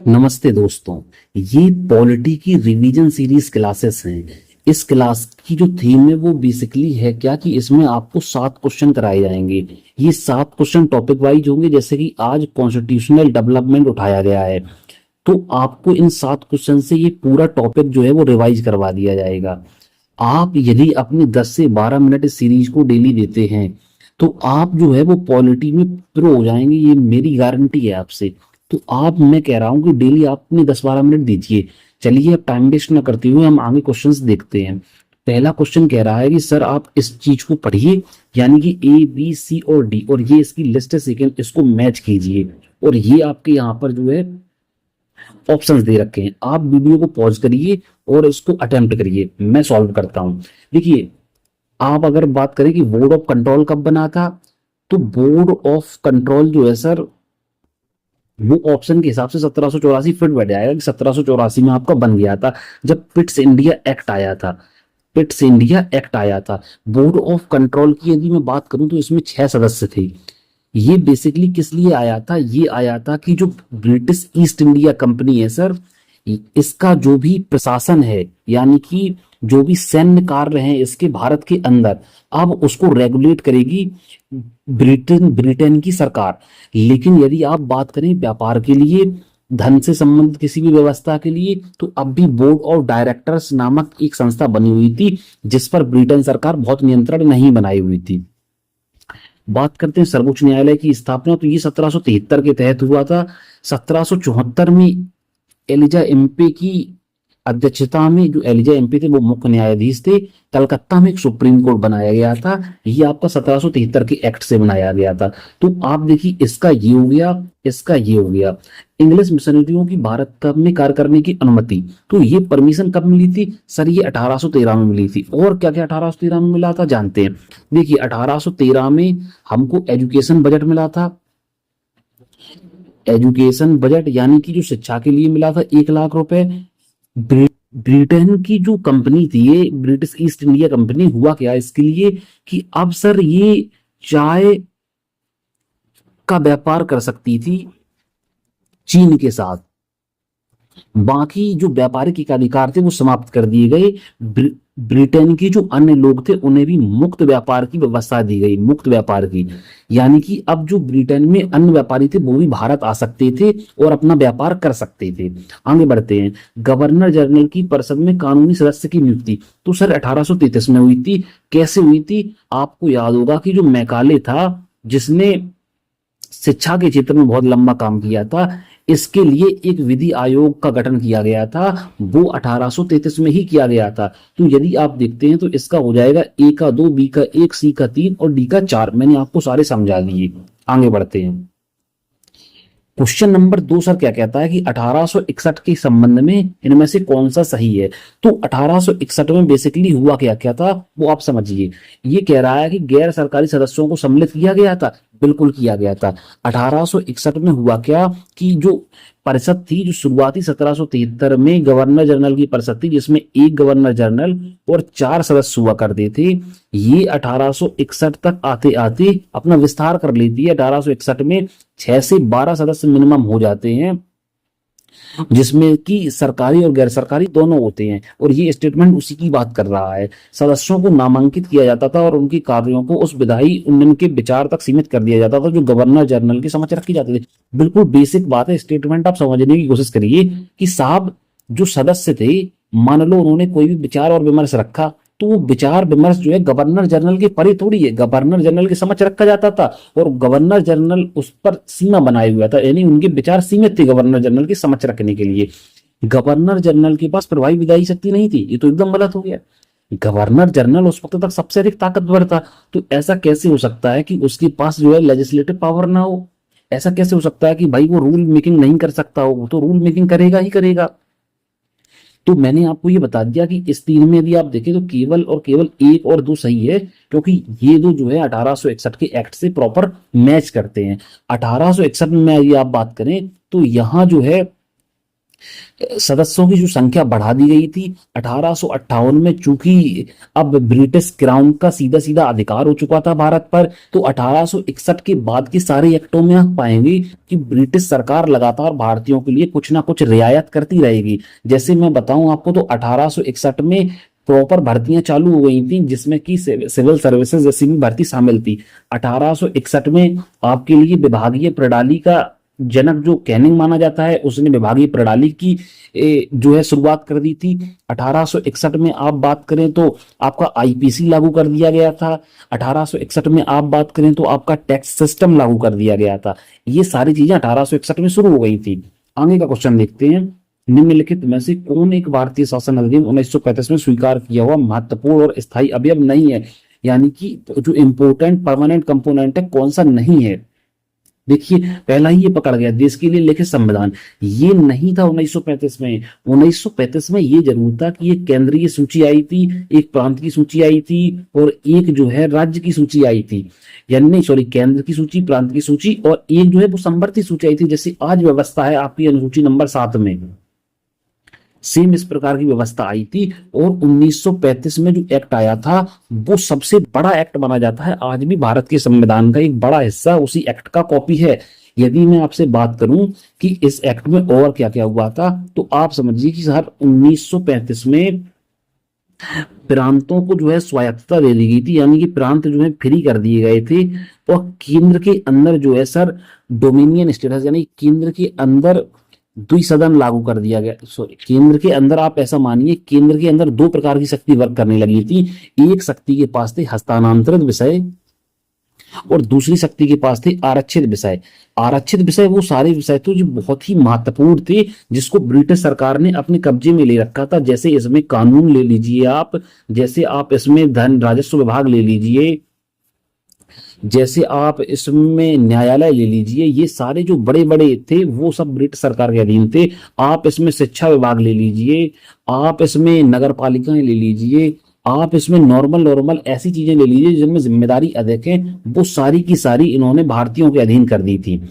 नमस्ते दोस्तों। ये पॉलिटी की रिवीजन सीरीज क्लासेस हैं। इस क्लास की जो थीम है वो बेसिकली है क्या कि इसमें आपको 7 क्वेश्चन कराए जाएंगे। ये 7 क्वेश्चन टॉपिक वाइज होंगे। जैसे कि आज कॉन्स्टिट्यूशनल डेवलपमेंट उठाया गया है, तो आपको इन 7 क्वेश्चन से ये पूरा टॉपिक जो है वो रिवाइज करवा दिया जाएगा। आप यदि अपने 10 से 12 मिनट इस सीरीज को डेली देते हैं तो आप जो है वो पॉलिटी में प्रो हो जाएंगे। ये मेरी गारंटी है आपसे। तो आप, मैं कह रहा हूं कि डेली आप अपने 10-12 मिनट दीजिए। चलिए अब टाइम वेस्ट ना करते हुए हम आगे क्वेश्चंस देखते हैं। पहला क्वेश्चन कह रहा है कि सर आप इस चीज को पढ़िए, यानी कि ए बी सी और डी, और ये इसकी लिस्ट है सेकेंड, इसको मैच कीजिए। और ये आपके यहाँ पर जो है ऑप्शंस दे रखे हैं। आप वीडियो को पॉज करिए और इसको अटेम्प्ट करिए, मैं सॉल्व करता हूं। देखिए, आप अगर बात करें कि बोर्ड ऑफ कंट्रोल कब बना था, तो बोर्ड ऑफ कंट्रोल जो है सर, वो ऑप्शन के हिसाब से 1784 फिट बैठ जाएगा कि 1784 में आपका बन गया था, जब पिट्स इंडिया एक्ट आया था। पिट्स इंडिया एक्ट आया था। बोर्ड ऑफ कंट्रोल की यदि मैं बात करूं तो इसमें 6 सदस्य थे। ये बेसिकली किस लिए आया था? ये आया था कि जो ब्रिटिश ईस्ट इंडिया कंपनी है सर, इसका जो भी प्रशासन है, यानी कि जो भी सैन्य कार्य हैं इसके भारत के अंदर, अब उसको रेगुलेट करेगी ब्रिटेन की सरकार। लेकिन यदि आप बात करें व्यापार के लिए, धन से संबंधित किसी भी व्यवस्था के लिए, तो अब भी बोर्ड ऑफ डायरेक्टर्स नामक एक संस्था बनी हुई थी, जिस पर ब्रिटेन सरकार बहुत नियंत्रण नहीं बनाई हुई थी। बात करते हैं सर्वोच्च न्यायालय की स्थापना, तो ये 1773 के तहत हुआ था। 1774 में एलिजा एम्पे की अध्यक्षता में, जो एलिजा एमपी थे वो मुख्य न्यायाधीश थे, कलकत्ता में एक सुप्रीम कोर्ट बनाया गया था। ये आपका 1773 के एक्ट से बनाया गया था। तो आप देखिए, इसका ये हो गया, इसका ये हो गया। इंग्लिश मिशनरियों की भारत कब में कार्य करने की अनुमति, तो ये परमिशन कब मिली थी सर? ये 1813 में मिली थी। और क्या क्या 1813 में मिला था जानते हैं? देखिए, 1813 में हमको एजुकेशन बजट मिला था। एजुकेशन बजट यानी कि जो शिक्षा के लिए मिला था 1 लाख रुपए। ब्रिटेन की जो कंपनी थी, ये ब्रिटिश ईस्ट इंडिया कंपनी, हुआ क्या इसके लिए कि अब सर ये चाय का व्यापार कर सकती थी चीन के साथ। बाकी जो व्यापारिक अधिकार थे वो समाप्त कर दिए गए। ब्रिटेन के जो अन्य लोग थे उन्हें भी मुक्त व्यापार की व्यवस्था दी गई, मुक्त व्यापार की। यानी कि अब जो ब्रिटेन में अन्य व्यापारी थे वो भी भारत आ सकते थे और अपना व्यापार कर सकते थे। आगे बढ़ते हैं। गवर्नर जनरल की परिषद में कानूनी सदस्य की नियुक्ति, तो सर 1833 में हुई थी। कैसे हुई थी? आपको याद होगा कि जो मैकाले था, जिसने शिक्षा के क्षेत्र में बहुत लंबा काम किया था, इसके लिए एक विधि आयोग का गठन किया गया था। वो 1833 में ही किया गया था। तो यदि आप देखते हैं तो इसका हो जाएगा ए का 2, बी का 1, सी का 3 और डी का 4। मैंने आपको सारे समझा दिए। आगे बढ़ते हैं। क्वेश्चन नंबर 2 सर क्या कहता है कि 1861 के संबंध में इनमें से कौन सा सही है? तो 1861 में बेसिकली हुआ क्या क्या था वो आप समझिए। ये कह रहा है कि गैर सरकारी सदस्यों को सम्मिलित किया गया था। बिल्कुल किया गया था। 1861 में हुआ क्या कि जो परिषद थी, जो शुरुआती 1773 में गवर्नर जनरल की परिषद थी, जिसमें एक गवर्नर जनरल और 4 सदस्य हुआ करते थे, ये 1861 तक आते आते अपना विस्तार कर लेती है। 1861 में 6 से 12 सदस्य मिनिमम हो जाते हैं, जिसमें कि सरकारी और गैर सरकारी दोनों होते हैं। और ये स्टेटमेंट उसी की बात कर रहा है। सदस्यों को नामांकित किया जाता था और उनके कार्यों को उस विधायी उनके विचार तक सीमित कर दिया जाता था जो गवर्नर जनरल की समझ रखी जाती थी। बिल्कुल बेसिक बात है। स्टेटमेंट आप समझने की कोशिश करिए कि साहब, जो सदस्य थे, मान लो उन्होंने कोई भी विचार और विमर्श रखा, तो वो विचार विमर्श जो है गवर्नर जनरल के परे थोड़ी है। गवर्नर जनरल के समझ रखा जाता था और गवर्नर जनरल उस पर सीमा बनाए हुआ था, यानी उनके विचार सीमित थे गवर्नर जनरल की समझ रखने के लिए। गवर्नर जनरल के पास प्रभावी विधायी शक्ति नहीं थी। ये तो एकदम गलत हो गया। गवर्नर जनरल उस वक्त तक सबसे अधिक ताकतवर था। तो ऐसा कैसे हो सकता है कि उसके पास जो है लेजिस्लेटिव पावर ना हो? ऐसा कैसे हो सकता है कि भाई वो रूल मेकिंग नहीं कर सकता हो? वो तो रूल मेकिंग करेगा ही करेगा। तो मैंने आपको ये बता दिया कि इस 3 में यदि आप देखें तो केवल और केवल 1 और 2 सही है, क्योंकि ये दो जो है 1861 के एक्ट से प्रॉपर मैच करते हैं। 1861 में यदि आप बात करें तो यहां जो है सदस्यों की जो संख्या बढ़ा दी गई थी 1858 में। चूंकि अब ब्रिटिश क्राउन का सीधा सीधा अधिकार हो चुका था भारत पर, तो 1861 के बाद के सारे एक्टों में आप पाएंगे कि ब्रिटिश सरकार लगातार भारतीयों के लिए कुछ ना कुछ रियायत करती रहेगी। जैसे मैं बताऊं आपको, तो 1861 में प्रॉपर भर्तियां चालू हो गई थी, जिसमें कि सिविल सर्विसेज जैसी भी भर्ती शामिल थी। 1861 में आपके लिए विभागीय प्रणाली का जनक जो कैनिंग माना जाता है, उसने विभागीय प्रणाली की जो है शुरुआत कर दी थी। 1861 में आप बात करें तो आपका आईपीसी लागू कर दिया गया था। 1861 में आप बात करें तो आपका टैक्स सिस्टम लागू कर दिया गया था। ये सारी चीजें 1861 में शुरू हो गई थी। आगे का क्वेश्चन देखते हैं। निम्नलिखित में से कौन एक भारतीय शासन अधिनियम 1935 में स्वीकार किया हुआ महत्वपूर्ण और स्थायी अवयव नहीं है? यानी कि जो इंपोर्टेंट परमानेंट कंपोनेंट है, कौन सा नहीं है? देखिए, पहला ही ये पकड़ गया, देश के लिए लिखित संविधान। ये नहीं था 1935 में। 1935 में ये जरूर था कि एक केंद्रीय सूची आई थी, एक प्रांत की सूची आई थी, और एक जो है राज्य की सूची आई थी। यानी नहीं, सॉरी, केंद्र की सूची, प्रांत की सूची, और एक जो है वो संवर्ती सूची आई थी, जैसे आज व्यवस्था है आपकी अनुसूची नंबर 7 में। सेम इस प्रकार की व्यवस्था आई थी। और 1935 में जो एक्ट आया था, वो सबसे बड़ा एक्ट माना जाता है। आज भी भारत के संविधान का एक बड़ा हिस्सा उसी एक्ट का कॉपी है। यदि मैं आपसे बात करूं कि इस एक्ट में और क्या क्या हुआ था, तो आप समझिए कि सर 1935 में प्रांतों को जो है स्वायत्तता दे दी गई थी, यानी कि प्रांत जो है फ्री कर दिए गए थे। और केंद्र के अंदर जो है सर डोमिनियन स्टेटस, यानी केंद्र के अंदर द्विसदन लागू कर दिया गया। सॉरी, केंद्र के अंदर आप ऐसा मानिए, केंद्र के अंदर दो प्रकार की शक्ति वर्क करने लगी थी। एक शक्ति के पास थे हस्तांतरित विषय, और दूसरी शक्ति के पास थे आरक्षित विषय। आरक्षित विषय वो सारे विषय थे जो बहुत ही महत्वपूर्ण थे, जिसको ब्रिटिश सरकार ने अपने कब्जे में ले रखा था। जैसे इसमें कानून ले लीजिए आप, जैसे आप इसमें धन राजस्व विभाग ले लीजिए, जैसे आप इसमें न्यायालय ले लीजिए। ये सारे जो बड़े बड़े थे वो सब ब्रिटिश सरकार के अधीन थे। आप इसमें शिक्षा विभाग ले लीजिए, आप इसमें नगर पालिकाएं ले लीजिए, आप इसमें नॉर्मल ऐसी चीजें ले लीजिए जिनमें जिम्मेदारी अधिक है, वो सारी की सारी इन्होंने भारतीयों के अधीन कर दी थी।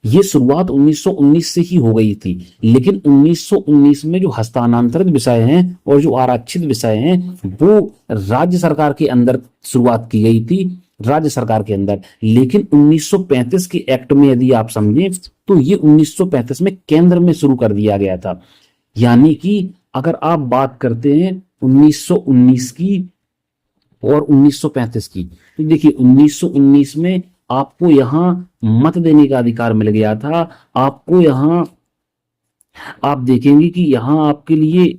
ये शुरुआत 1919 से ही हो गई थी। लेकिन 1919 में जो हस्तांतरित विषय हैं और जो आरक्षित विषय हैं, वो राज्य सरकार के अंदर शुरुआत की गई थी, राज्य सरकार के अंदर। लेकिन 1935 के एक्ट में यदि आप समझें, तो ये 1935 में केंद्र में शुरू कर दिया गया था। यानी कि अगर आप बात करते हैं 1919 की और 1935 की, तो देखिए 1919 में आपको यहां मत देने का अधिकार मिल गया था। आपको यहां आप देखेंगे कि यहां आपके लिए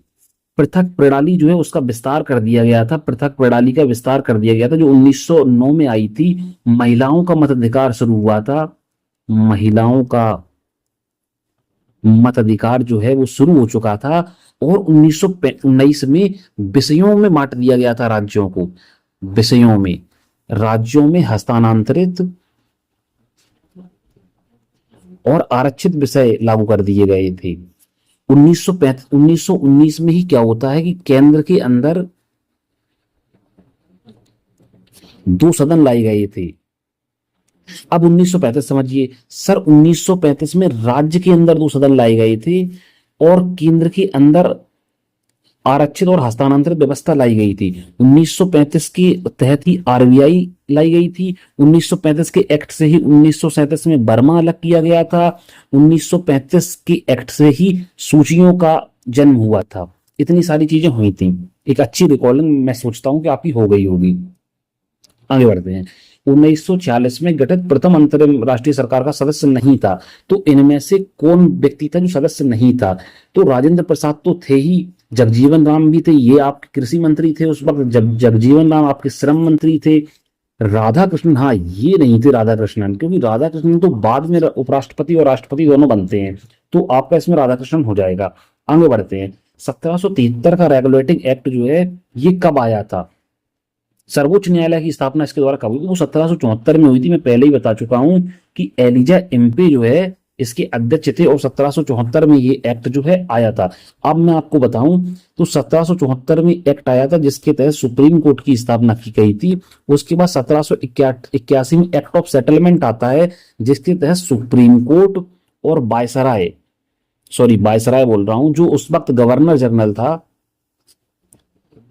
पृथक प्रणाली जो है उसका विस्तार कर दिया गया था। पृथक प्रणाली का विस्तार कर दिया गया था जो 1909 में आई थी। महिलाओं का मताधिकार शुरू हुआ था। महिलाओं का मताधिकार जो है वो शुरू हो चुका था। और 1919 में विषयों में बांट दिया गया था राज्यों को। विषयों में, राज्यों में हस्तांतरित और आरक्षित विषय लागू कर दिए गए थे। 1919 में ही क्या होता है कि केंद्र के अंदर दो सदन लाए गए थे। अब 1935 समझिए सर, 1935 में राज्य के अंदर दो सदन लाए गए थे और केंद्र के अंदर आरक्षित और हस्तांतरित व्यवस्था लाई गई थी। 1935 के तहत ही आरबीआई लाई गई थी। 1935 के एक्ट से ही 1937 में बर्मा अलग किया गया था। 1935 के एक्ट से ही सूचियों का जन्म हुआ था। इतनी सारी चीजें हुई थी। एक अच्छी रिकॉर्डिंग मैं सोचता हूं कि आपकी हो गई होगी। आगे बढ़ते हैं। 1946 में गठित प्रथम अंतरिम राष्ट्रीय सरकार का सदस्य नहीं था। तो इनमें से कौन व्यक्ति था जो सदस्य नहीं था? तो राजेंद्र प्रसाद तो थे ही, जगजीवन राम भी थे, ये आपके कृषि मंत्री थे उस वक्त। जगजीवन राम आपके श्रम मंत्री थे। राधा कृष्णन, हाँ ये नहीं थे राधा कृष्णन, क्योंकि राधा कृष्णन तो बाद में उपराष्ट्रपति और राष्ट्रपति दोनों बनते हैं, तो आपका इसमें राधा कृष्णन हो जाएगा। आगे बढ़ते हैं। 1773 का रेगुलेटिंग एक्ट जो है ये कब आया था? सर्वोच्च न्यायालय की स्थापना इसके द्वारा कब हुई? वो 1774 में हुई थी। मैं पहले ही बता चुका हूं कि एलिजा एम्पे जो है इसके अध्यक्ष थे और 1774 में ये एक्ट जो है आया था। अब मैं आपको बताऊं तो 1774 में एक्ट आया था जिसके तहत सुप्रीम कोर्ट की स्थापना की गई थी। उसके बाद 1781 में एक्ट ऑफ सेटलमेंट आता है जिसके तहत सुप्रीम कोर्ट और वायसराय सॉरी वायसराय बोल रहा हूं, जो उस वक्त गवर्नर जनरल था,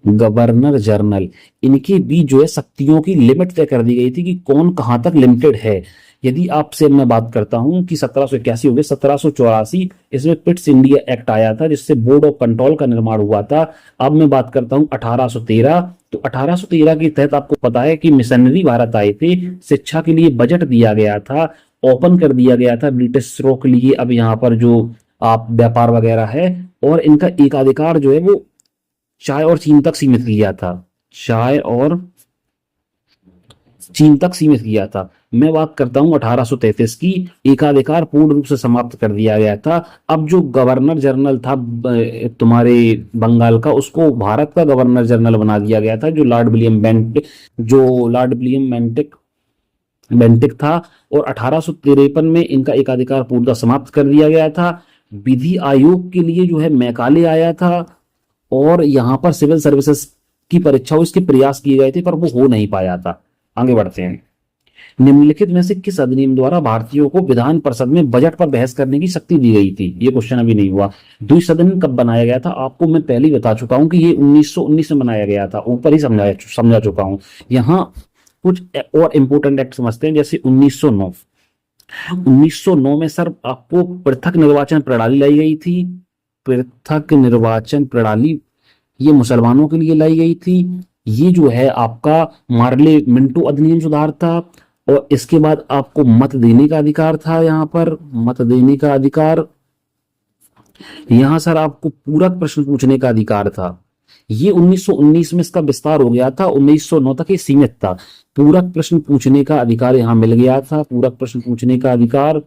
गवर्नर जनरल, इनके बीच जो है शक्तियों की लिमिट तय कर दी गई थी कि कौन कहां तक लिमिटेड है। यदि आपसे मैं बात करता हूं कि 1781 हो गया, 1784 इसमें पिट्स इंडिया एक्ट आया था जिससे बोर्ड ऑफ कंट्रोल का निर्माण हुआ था। अब मैं बात करता हूं 1813, तो 1813 के तहत आपको पता है कि मिशनरी भारत आए थे, शिक्षा के लिए बजट दिया गया था, ओपन कर दिया गया था ब्रिटिशरों के लिए अब यहाँ पर जो आप व्यापार वगैरह है, और इनका एकाधिकार जो है वो चाय और चीन तक सीमित किया था, चाय और चीन तक सीमित किया था। मैं बात करता हूं 1833 की, एकाधिकार पूर्ण रूप से समाप्त कर दिया गया था। अब जो गवर्नर जनरल था तुम्हारे बंगाल का, उसको भारत का गवर्नर जनरल बना दिया गया था, जो लॉर्ड विलियम बेंटिक था। और 1853 में इनका एकाधिकार पूर्णतः समाप्त कर दिया गया था। विधि आयोग के लिए जो है मैकाले आया था, और यहां पर सिविल सर्विसेज की परीक्षा इसके प्रयास किए गए थे पर वो हो नहीं पाया था। आगे बढ़ते हैं। निम्नलिखित में से किस अधिनियम द्वारा भारतीयों को विधान परिषद में बजट पर बहस करने की शक्ति दी गई थी? ये क्वेश्चन अभी नहीं हुआ। द्विसदन कब बनाया गया था? आपको मैं पहले ही बता चुका हूं कि ये 1919 में बनाया गया था, ऊपर ही समझा चुका हूं। यहाँ कुछ और इंपोर्टेंट एक्ट समझते हैं, जैसे 1909। 1909 में सर आपको पृथक निर्वाचन प्रणाली लाई गई थी। पृथक निर्वाचन प्रणाली ये मुसलमानों के लिए लाई गई थी। ये जो है आपका मार्ले मिंटो अधिनियम सुधार था। और इसके बाद आपको मत देने का अधिकार था, यहाँ पर मत देने का अधिकार। यहां सर आपको पूरक प्रश्न पूछने का अधिकार था। ये 1919 में इसका विस्तार हो गया था, 1909 तक ये सीमित था। पूरक प्रश्न पूछने का अधिकार यहां मिल गया था, पूरक प्रश्न पूछने का अधिकार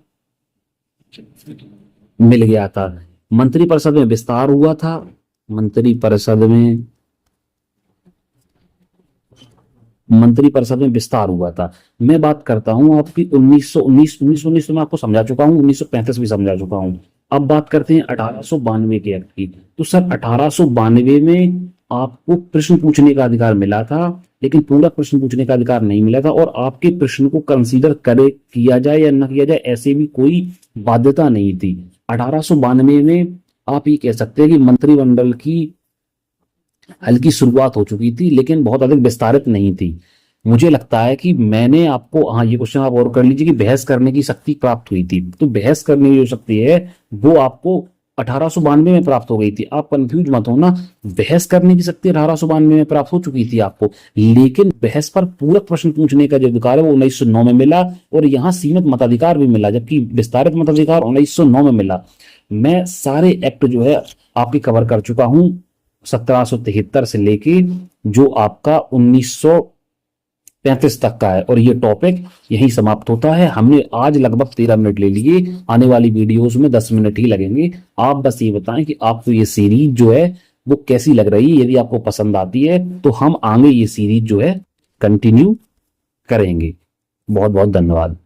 मिल गया था। मंत्रिपरिषद में विस्तार हुआ था, मंत्रिपरिषद में विस्तार हुआ था। मैं बात करता हूं आपकी 1919 तो मैं आपको समझा चुका हूं, 1935 भी समझा चुका हूं। अब बात करते हैं 1892 के एक्ट की। तो सर 1892 में आपको प्रश्न पूछने का अधिकार मिला था, लेकिन पूरा प्रश्न पूछने का अधिकार नहीं मिला था, और आपके प्रश्न को कंसीडर करे किया जाए या न किया जाए ऐसे भी कोई बाध्यता नहीं थी। 1892 में आप ये कह सकते हैं कि मंत्रिमंडल की हल्की शुरुआत हो चुकी थी, लेकिन बहुत अधिक विस्तारित नहीं थी। मुझे लगता है कि मैंने आपको, हाँ ये क्वेश्चन आप और कर लीजिए कि बहस करने की शक्ति प्राप्त हुई थी। तो बहस करने की जो शक्ति है वो आपको 1892 में प्राप्त हो गई थी। आप कंफ्यूज मत होना, बहस करने की शक्ति 1892 में प्राप्त हो चुकी थी आपको, लेकिन बहस पर पूरक प्रश्न पूछने का जो अधिकार है वो 1909 में मिला, और यहाँ सीमित मताधिकार भी मिला, जबकि विस्तारित मताधिकार 1909 में मिला। मैं सारे एक्ट जो है आपकी कवर कर चुका हूं, 1773 से लेके जो आपका 1935 तक का है, और ये टॉपिक यही समाप्त होता है। हमने आज लगभग 13 मिनट ले लिए, आने वाली वीडियोस में 10 मिनट ही लगेंगे। आप बस ये बताएं कि आपको ये सीरीज जो है वो कैसी लग रही है। यदि आपको पसंद आती है तो हम आगे ये सीरीज जो है कंटिन्यू करेंगे। बहुत बहुत धन्यवाद।